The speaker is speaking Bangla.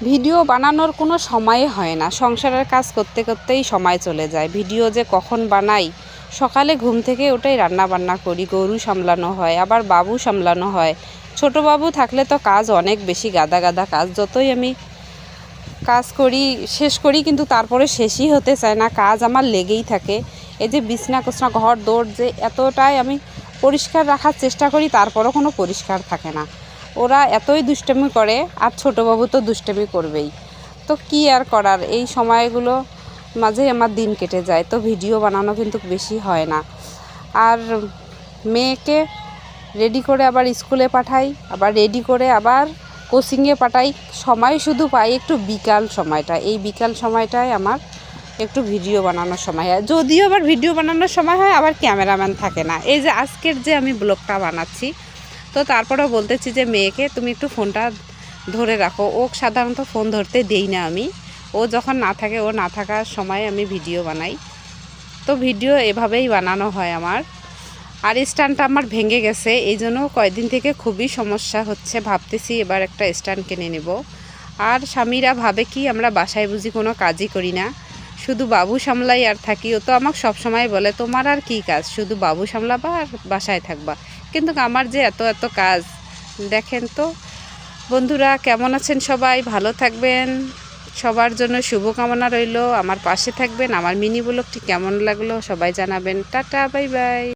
ভিডিও বানানোর কোনো সময় হয় না, সংসারের কাজ করতে করতেই সময় চলে যায়। ভিডিও যে কখন বানাই, সকালে ঘুম থেকে ওটাই রান্না বান্না করি, গরু সামলানো হয়, আবার বাবু সামলানো হয়। ছোট বাবু থাকলে তো কাজ অনেক বেশি, গাদা গাদা কাজ। যতই আমি কাজ করি শেষ করি, কিন্তু তারপরে শেষই হতে চায় না, কাজ আমার লেগেই থাকে। এই যে বিছনা কোছনা ঘর দৌড় যে এতটাই আমি পরিষ্কার রাখার চেষ্টা করি, তারপরও কোনো পরিষ্কার থাকে না। ওরা এতই দুষ্টামি করে, আর ছোটোবাবু তো দুষ্টামি করবেই। তো কি আর করার, এই সময়গুলো মাঝেই আমার দিন কেটে যায়। তো ভিডিও বানানো কিন্তু বেশি হয় না। আর মেয়েকে রেডি করে আবার স্কুলে পাঠাই, আবার রেডি করে আবার কোচিংয়ে পাঠাই। সময় শুধু পাই একটু বিকাল সময়টা, এই বিকাল সময়টায় আমার একটু ভিডিও বানানোর সময় হয়। যদিও আবার ভিডিও বানানোর সময় হয়, আবার ক্যামেরাম্যান থাকে না। এই যে আজকের যে আমি ব্লগটা বানাচ্ছি, তো তারপরেও বলতেছি যে মেয়েকে তুমি একটু ফোনটা ধরে রাখো। ও সাধারণত ফোন ধরতে দেই না আমি, ও যখন না থাকে, ও না থাকার সময় আমি ভিডিও বানাই। তো ভিডিও এভাবেই বানানো হয় আমার। আর স্ট্যান্ডটা আমার ভেঙে গেছে, এই জন্য কয়েকদিন থেকে খুবই সমস্যা হচ্ছে। ভাবতেছি এবার একটা স্ট্যান্ড কিনে নেব। আর স্বামীরা ভাবে কি আমরা বাসায় বুঝি কোনো কাজই করি না, শুধু বাবু সামলাই আর থাকি। ও তো আমাকে সবসময় বলে তোমার আর কি কাজ, শুধু বাবু সামলাবা আর বাসায় থাকবা। কিন্তু আমার যে এত এত কাজ, দেখেন তো। বন্ধুরা কেমন আছেন সবাই? ভালো থাকবেন, সবার জন্য শুভকামনা রইল। আমার পাশে থাকবেন। আমার মিনি ব্লগটি কেমন লাগলো সবাই জানাবেন। Tata, bye bye.